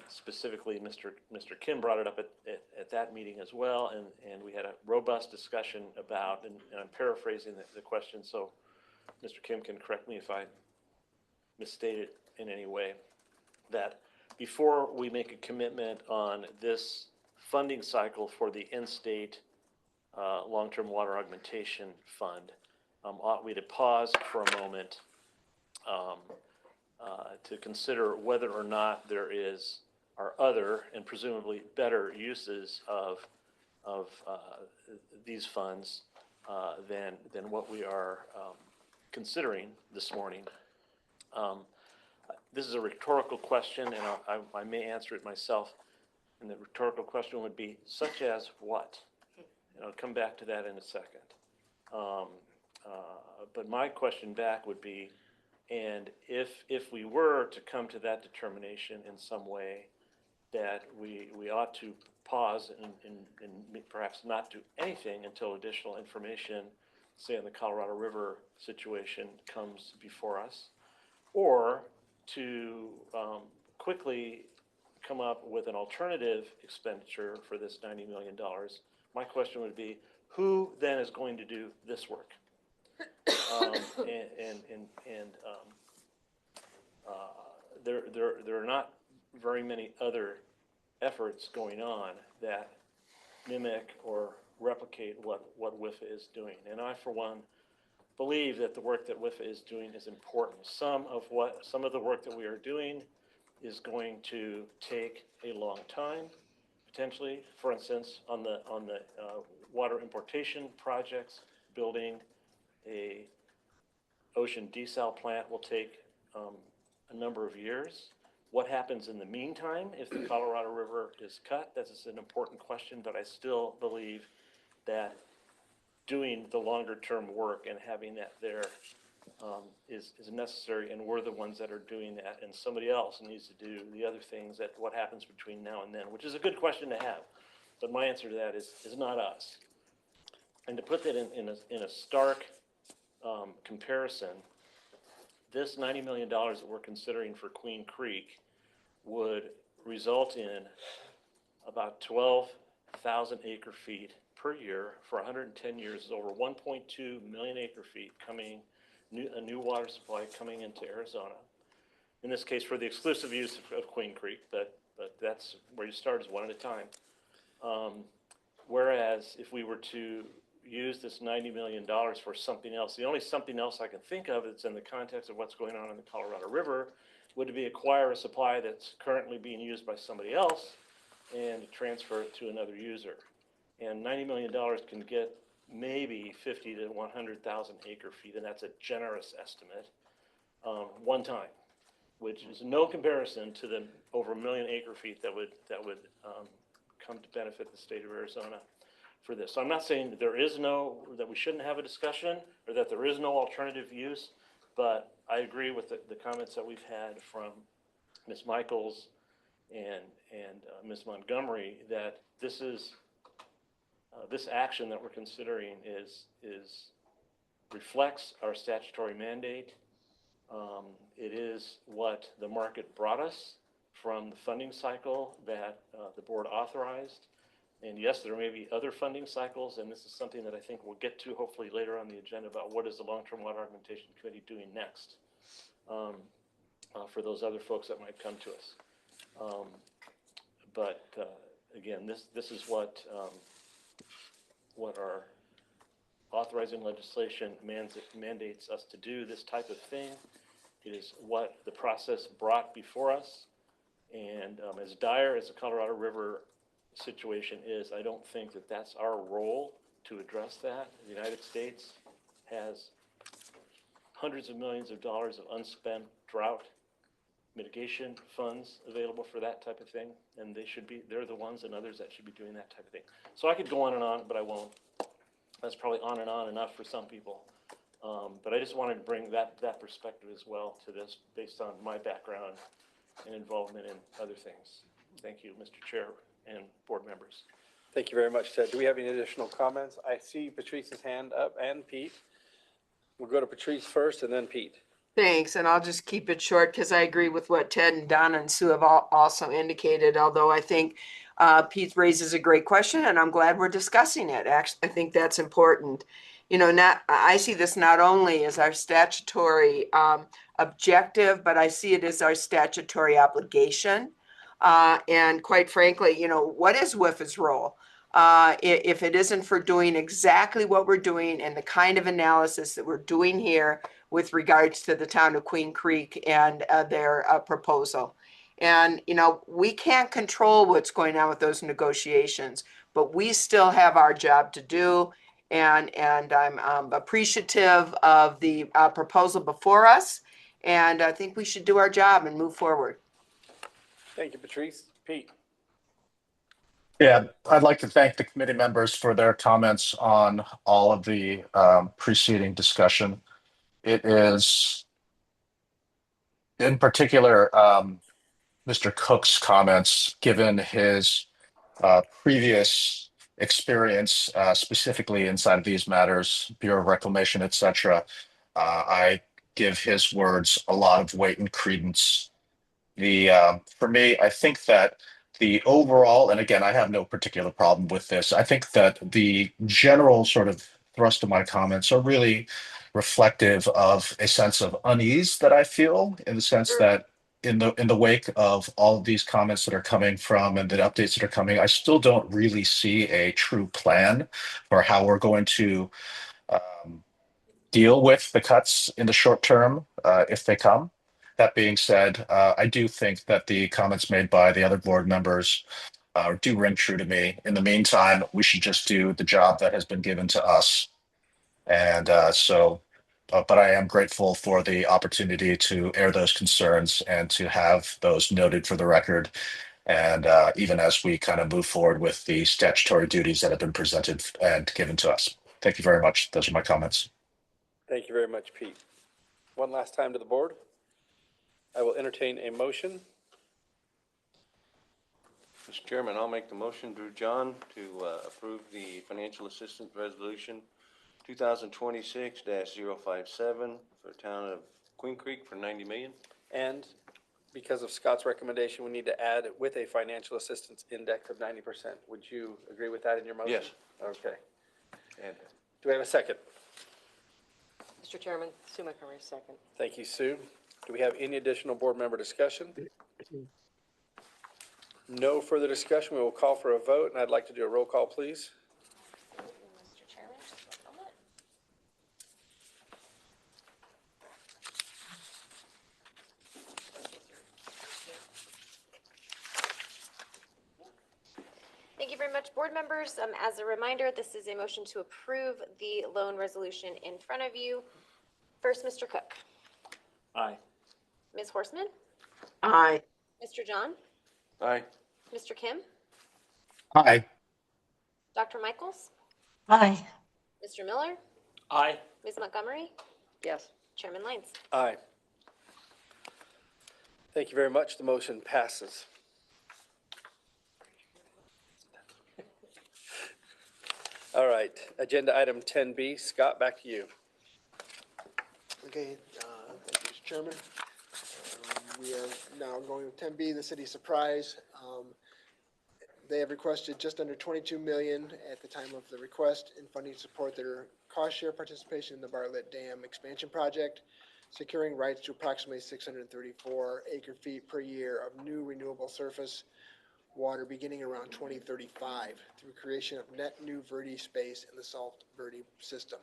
A: Specifically, Mr. Kim brought it up at that meeting as well, and we had a robust discussion about, and I'm paraphrasing the question, so Mr. Kim can correct me if I misstated in any way, that before we make a commitment on this funding cycle for the in-state long-term water augmentation fund, ought we to pause for a moment to consider whether or not there are other and presumably better uses of these funds than what we are considering this morning. This is a rhetorical question, and I may answer it myself. And the rhetorical question would be, such as what? And I'll come back to that in a second. But my question back would be, and if we were to come to that determination in some way, that we ought to pause and perhaps not do anything until additional information, say on the Colorado River situation, comes before us, or to quickly come up with an alternative expenditure for this $90 million. My question would be, who then is going to do this work? There are not very many other efforts going on that mimic or replicate what WIFA is doing. And I, for one, believe that the work that WIFA is doing is important. Some of the work that we are doing is going to take a long time, potentially. For instance, on the water importation projects, building a ocean desal plant will take a number of years. What happens in the meantime if the Colorado River is cut? That is an important question, but I still believe that doing the longer term work and having that there is necessary, and we're the ones that are doing that, and somebody else needs to do the other things. That what happens between now and then, which is a good question to have, but my answer to that is not us. And to put that in a stark comparison, this $90 million that we're considering for Queen Creek would result in about 12,000 acre feet per year for 110 years, is over 1.2 million acre feet a new water supply coming into Arizona. In this case, for the exclusive use of Queen Creek, but that's where you start, is one at a time. Whereas if we were to use this $90 million for something else, the only something else I can think of that's in the context of what's going on in the Colorado River would be acquire a supply that's currently being used by somebody else and transfer it to another user. And $90 million can get maybe 50 to 100,000 acre feet, and that's a generous estimate. one time, which is no comparison to the over 1 million acre feet that would come to benefit the state of Arizona for this. So I'm not saying that that we shouldn't have a discussion or that there is no alternative use, but I agree with the comments that we've had from Ms. Michaels and Ms. Montgomery that this action that we're considering reflects our statutory mandate. It is what the market brought us from the funding cycle that the board authorized. And yes, there may be other funding cycles, and this is something that I think we'll get to hopefully later on the agenda about what is the Long-Term Water Augmentation Committee doing next for those other folks that might come to us. But again, this is what our authorizing legislation mandates us to do, this type of thing. It is what the process brought before us. And as dire as the Colorado River situation is, I don't think that that's our role to address that. The United States has hundreds of millions of dollars of unspent drought mitigation funds available for that type of thing, and they're the ones and others that should be doing that type of thing. So I could go on and on, but I won't. That's probably on and on enough for some people. But I just wanted to bring that perspective as well to this based on my background and involvement in other things. Thank you, Mr. Chair and board members.
C: Thank you very much, Ted. Do we have any additional comments? I see Patrice's hand up and Pete. We'll go to Patrice first and then Pete.
M: Thanks, and I'll just keep it short because I agree with what Ted and Donna and Sue have also indicated, although I think Pete raises a great question, and I'm glad we're discussing it. Actually, I think that's important. You know, I see this not only as our statutory objective, but I see it as our statutory obligation. And quite frankly, you know, what is WIFA's role? If it isn't for doing exactly what we're doing and the kind of analysis that we're doing here with regards to the town of Queen Creek and their proposal. And, you know, we can't control what's going on with those negotiations, but we still have our job to do. And I'm appreciative of the proposal before us. And I think we should do our job and move forward.
C: Thank you, Patrice. Pete.
L: Yeah, I'd like to thank the committee members for their comments on all of the preceding discussion. It is, in particular, Mr. Cook's comments, given his previous experience, specifically inside of these matters, Bureau of Reclamation, et cetera. I give his words a lot of weight and credence. For me, I think that the overall, and again, I have no particular problem with this. I think that the general sort of thrust of my comments are really reflective of a sense of unease that I feel, in the sense that in the wake of all of these comments that are coming from and the updates that are coming, I still don't really see a true plan for how we're going to deal with the cuts in the short term if they come. That being said, I do think that the comments made by the other board members do ring true to me. In the meantime, we should just do the job that has been given to us. And but I am grateful for the opportunity to air those concerns and to have those noted for the record. And even as we kind of move forward with the statutory duties that have been presented and given to us. Thank you very much. Those are my comments.
C: Thank you very much, Pete. One last time to the board. I will entertain a motion.
P: Mr. Chairman, I'll make the motion, Drew John, to approve the financial assistance resolution 2026-057 for the town of Queen Creek for $90 million.
C: And because of Scott's recommendation, we need to add with a financial assistance index of 90%. Would you agree with that in your motion?
P: Yes.
C: Okay. And do we have a second?
J: Mr. Chairman, Sue Montgomery, second.
C: Thank you, Sue. Do we have any additional board member discussion? No further discussion. We will call for a vote, and I'd like to do a roll call, please.
B: Mr. Chairman, just one moment. Thank you very much, board members. As a reminder, this is a motion to approve the loan resolution in front of you. First, Mr. Cook.
A: Aye.
B: Ms. Horstman,
M: Aye.
B: Mr. John,
P: Aye.
B: Mr. Kim,
L: Aye.
B: Dr. Michaels,
D: Aye.
B: Mr. Miller,
G: Aye.
B: Ms. Montgomery,
J: Yes.
B: Chairman Lines.
C: Aye. Thank you very much. The motion passes. All right, agenda item 10B. Scott, back to you.
N: Okay, thank you, Mr. Chairman. We are now going with 10B, the city surprise. They have requested just under 22 million at the time of the request in funding to support their cost share participation in the Bartlett Dam expansion project, securing rights to approximately 634 acre feet per year of new renewable surface water beginning around 2035 through creation of net new Verde space in the Salt Verde system.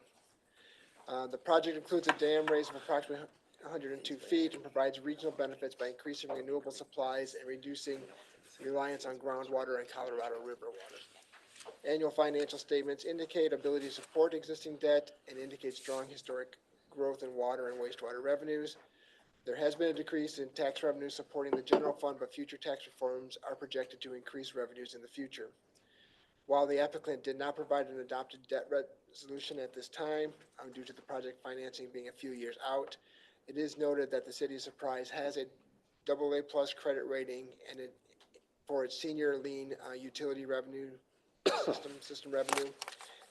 N: The project includes a dam raise of approximately 102 feet and provides regional benefits by increasing renewable supplies and reducing reliance on groundwater and Colorado River water. Annual financial statements indicate ability to support existing debt and indicate strong historic growth in water and wastewater revenues. There has been a decrease in tax revenue supporting the general fund, but future tax reforms are projected to increase revenues in the future. While the applicant did not provide an adopted debt resolution at this time, due to the project financing being a few years out, it is noted that the city of Surprise has a AA+ credit rating and for its senior lien utility revenue system revenue,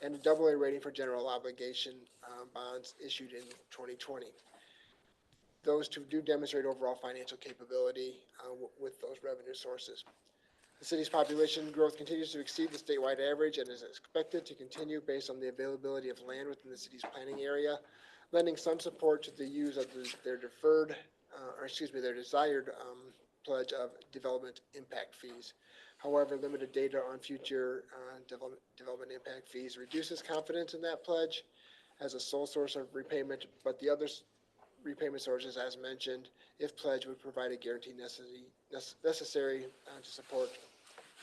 N: and a AA rating for general obligation bonds issued in 2020. Those two do demonstrate overall financial capability with those revenue sources. The city's population growth continues to exceed the statewide average and is expected to continue based on the availability of land within the city's planning area, lending some support to the use of their desired pledge of development impact fees. However, limited data on future development impact fees reduces confidence in that pledge as a sole source of repayment, but the other repayment sources, as mentioned, if pledged, would provide a guarantee necessary to support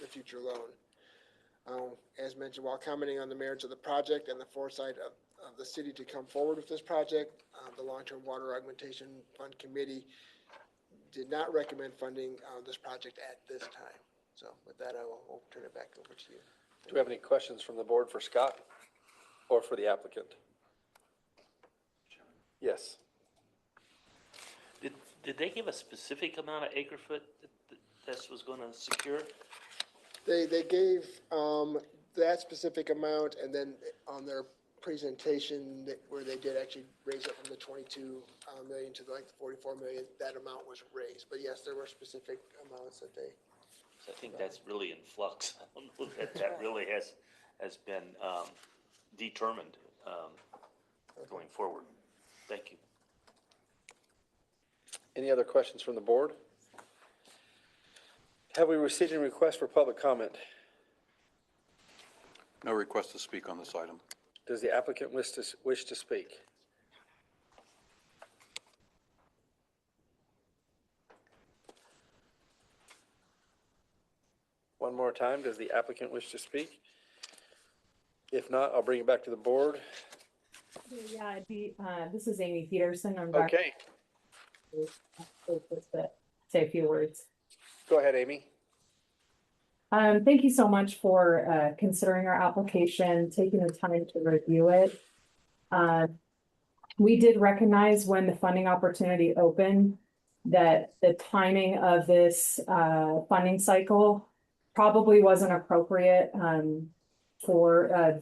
N: the future loan. As mentioned, while commenting on the merits of the project and the foresight of the city to come forward with this project, the Long-Term Water Augmentation Fund Committee did not recommend funding this project at this time. So with that, I will turn it back over to you.
C: Do we have any questions from the board for Scott or for the applicant? Yes.
Q: Did they give a specific amount of acre foot that this was going to secure?
N: They gave that specific amount, and then on their presentation where they did actually raise it from the 22 million to like the 44 million, that amount was raised. But yes, there were specific amounts that they.
Q: So I think that's really in flux. I don't know that really has been determined going forward. Thank you.
C: Any other questions from the board? Have we received any requests for public comment?
H: No request to speak on this item.
C: Does the applicant wish to speak? One more time, does the applicant wish to speak? If not, I'll bring it back to the board.
R: Yeah, it'd be, this is Amy Peterson. I'm
C: Okay.
R: Say a few words.
C: Go ahead, Amy.
R: Thank you so much for considering our application, taking the time to review it. We did recognize when the funding opportunity opened that the timing of this funding cycle probably wasn't appropriate for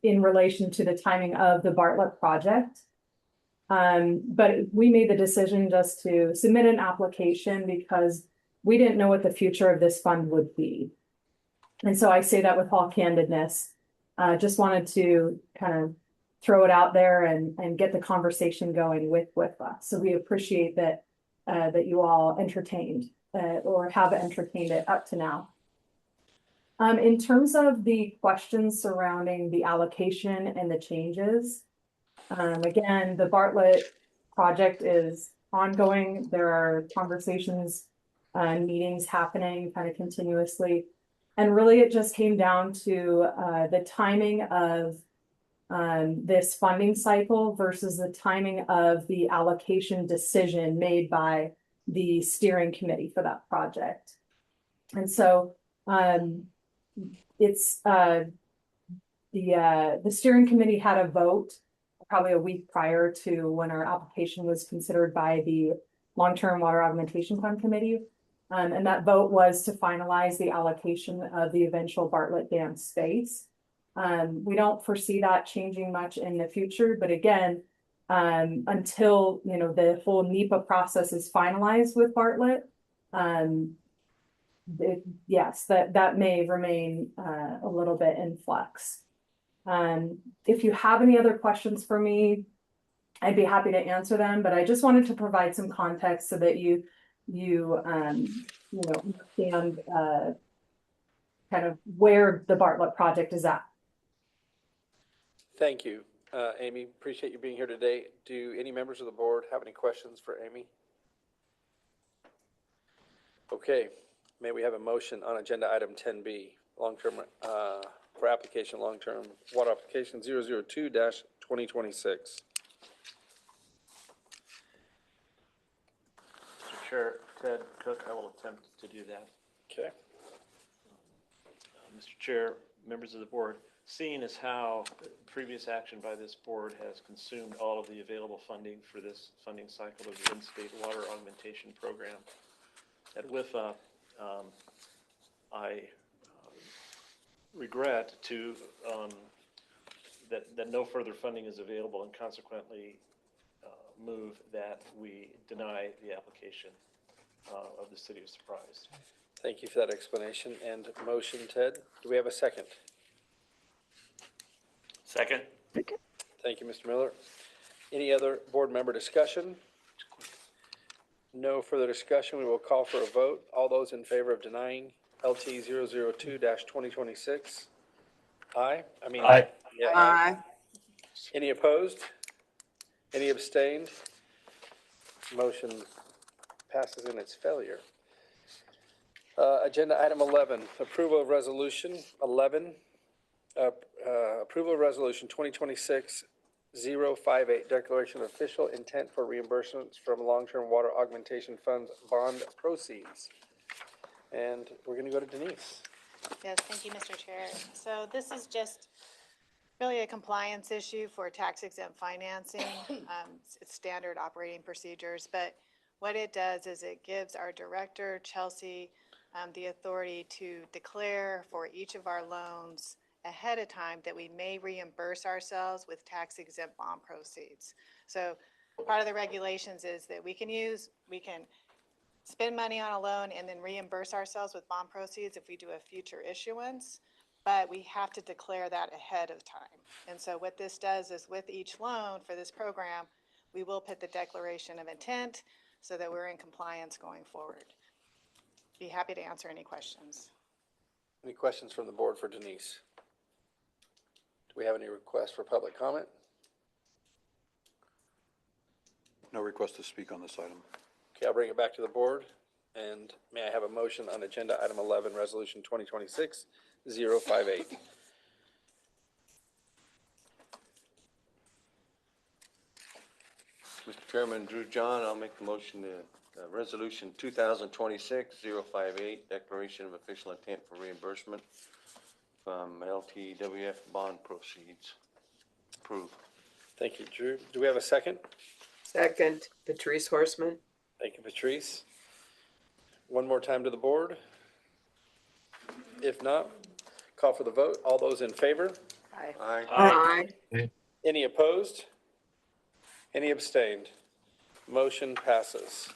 R: in relation to the timing of the Bartlett project. But we made the decision just to submit an application because we didn't know what the future of this fund would be. And so I say that with all candidness. Just wanted to kind of throw it out there and get the conversation going with us. So we appreciate that that you all entertained or have entertained it up to now. In terms of the questions surrounding the allocation and the changes, again, the Bartlett project is ongoing. There are conversations and meetings happening kind of continuously. And really, it just came down to the timing of this funding cycle versus the timing of the allocation decision made by the steering committee for that project. And so it's the steering committee had a vote probably a week prior to when our application was considered by the Long-Term Water Augmentation Fund Committee. And that vote was to finalize the allocation of the eventual Bartlett Dam space. We don't foresee that changing much in the future, but again, until, you know, the whole NEPA process is finalized with Bartlett, yes, that may remain a little bit in flux. If you have any other questions for me, I'd be happy to answer them, but I just wanted to provide some context so that you know, understand kind of where the Bartlett project is at.
C: Thank you, Amy. Appreciate you being here today. Do any members of the board have any questions for Amy? Okay, may we have a motion on agenda item 10B, long-term, for application, long-term water application 002-2026.
A: Mr. Chair, Ted Cook, I will attempt to do that.
C: Okay.
A: Mr. Chair, members of the board, seeing as how previous action by this board has consumed all of the available funding for this funding cycle of the in-state water augmentation program, at WIFA, I regret to that no further funding is available, and consequently move that we deny the application of the City of Surprise.
C: Thank you for that explanation and motion, Ted. Do we have a second?
Q: Second.
C: Thank you, Mr. Miller. Any other board member discussion? No further discussion. We will call for a vote. All those in favor of denying LT 002-2026? Aye.
L: Aye.
C: Yeah,
M: Aye.
C: Any opposed? Any abstained? Motion passes in its failure. Agenda item 11, approval of resolution 11. Approval of resolution 2026-058, declaration of official intent for reimbursements from long-term water augmentation funds bond proceeds. And we're going to go to Denise.
K: Yes, thank you, Mr. Chair. So this is just really a compliance issue for tax exempt financing. It's standard operating procedures, but what it does is it gives our director, Chelsea, the authority to declare for each of our loans ahead of time that we may reimburse ourselves with tax exempt bond proceeds. So part of the regulations is that we can spend money on a loan and then reimburse ourselves with bond proceeds if we do a future issuance, but we have to declare that ahead of time. And so what this does is with each loan for this program, we will put the declaration of intent so that we're in compliance going forward. Be happy to answer any questions.
C: Any questions from the board for Denise? Do we have any requests for public comment?
H: No request to speak on this item.
C: Okay, I'll bring it back to the board. And may I have a motion on agenda item 11, resolution 2026-058?
P: Mr. Chairman, Drew John, I'll make the motion to resolution 2026-058, declaration of official intent for reimbursement from LTWF bond proceeds. Approved.
C: Thank you, Drew. Do we have a second?
M: Second, Patrice Horseman.
C: Thank you, Patrice. One more time to the board. If not, call for the vote. All those in favor?
M: Aye.
P: Aye.
M: Aye.
C: Any opposed? Any abstained? Motion passes.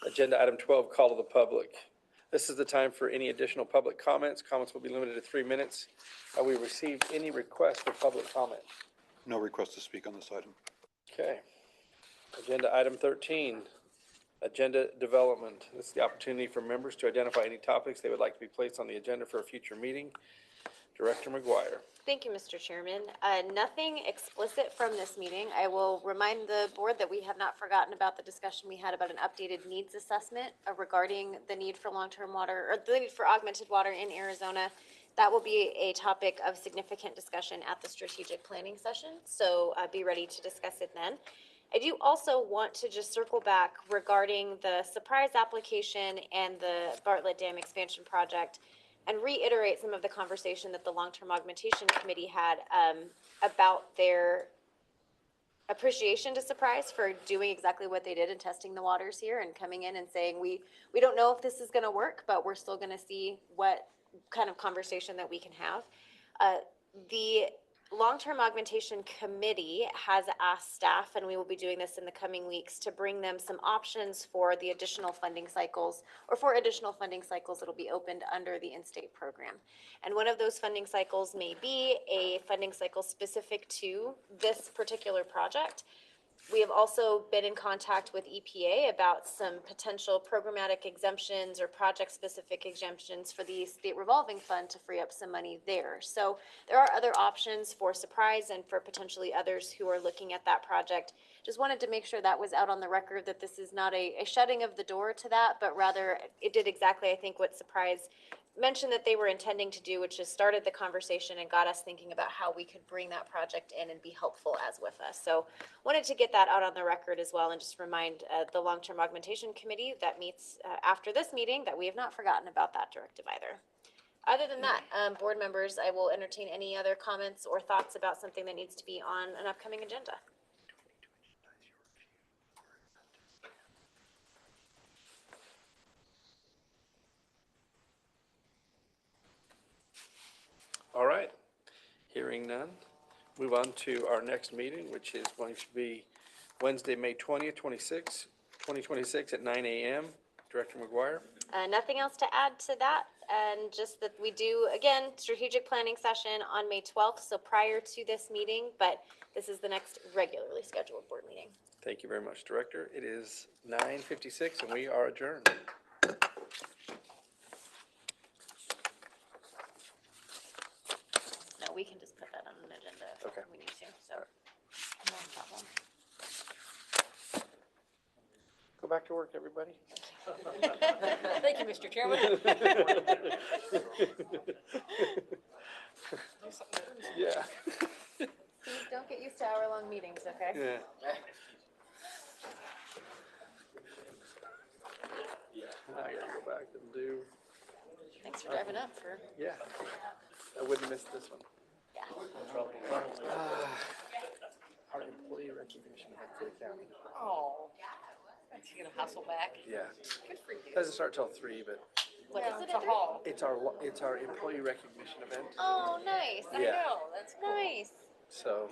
C: Agenda item 12, call to the public. This is the time for any additional public comments. Comments will be limited to 3 minutes. Have we received any requests for public comment?
H: No request to speak on this item.
C: Okay. Agenda item 13, agenda development. This is the opportunity for members to identify any topics they would like to be placed on the agenda for a future meeting. Director McGuire.
B: Thank you, Mr. Chairman. Nothing explicit from this meeting. I will remind the board that we have not forgotten about the discussion we had about an updated needs assessment regarding the need for long-term water, or the need for augmented water in Arizona. That will be a topic of significant discussion at the strategic planning session, so be ready to discuss it then. I do also want to just circle back regarding the surprise application and the Bartlett Dam expansion project and reiterate some of the conversation that the Long-Term Augmentation Committee had about their appreciation to Surprise for doing exactly what they did and testing the waters here and coming in and saying, we don't know if this is gonna work, but we're still gonna see what kind of conversation that we can have. The Long-Term Augmentation Committee has asked staff, and we will be doing this in the coming weeks, to bring them some options for the additional funding cycles, or for additional funding cycles that'll be opened under the in-state program. And one of those funding cycles may be a funding cycle specific to this particular project. We have also been in contact with EPA about some potential programmatic exemptions or project-specific exemptions for the state revolving fund to free up some money there. So there are other options for Surprise and for potentially others who are looking at that project. Just wanted to make sure that was out on the record, that this is not a shutting of the door to that, but rather it did exactly, I think, what Surprise mentioned that they were intending to do, which is started the conversation and got us thinking about how we could bring that project in and be helpful as with us. So wanted to get that out on the record as well, and just remind the Long-Term Augmentation Committee that meets after this meeting that we have not forgotten about that directive either. Other than that, board members, I will entertain any other comments or thoughts about something that needs to be on an upcoming agenda.
C: All right, hearing none, move on to our next meeting, which is going to be Wednesday, May 20th, 2026 at 9 a.m. Director McGuire.
B: Nothing else to add to that, and just that we do, again, strategic planning session on May 12th, so prior to this meeting, but this is the next regularly scheduled board meeting.
C: Thank you very much, Director. It is 9:56 and we are adjourned.
B: No, we can just put that on an agenda if we need to, so no problem.
C: Go back to work, everybody.
J: Thank you, Mr. Chairman.
C: Yeah.
B: Please don't get used to hour-long meetings, okay?
C: Yeah. I gotta go back and do.
B: Thanks for driving up for.
C: Yeah, I wouldn't miss this one.
B: Yeah.
C: Our employee recognition for the county.
J: Oh, you gonna hustle back?
C: Yeah.
J: Good for you.
C: Doesn't start till 3, but
B: What is it?
J: It's a hall.
C: it's our employee recognition event.
B: Oh, nice.
J: I
C: Yeah.
J: know, that's cool.
B: Nice.
C: So,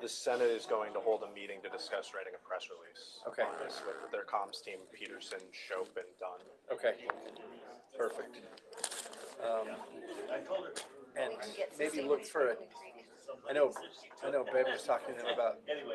I: The Senate is going to hold a meeting to discuss writing a press release.
C: Okay.
I: On this with their comms team, Peterson, Shope, and Dunn.
C: okay, perfect. And maybe look for it. I know Ben was talking to him about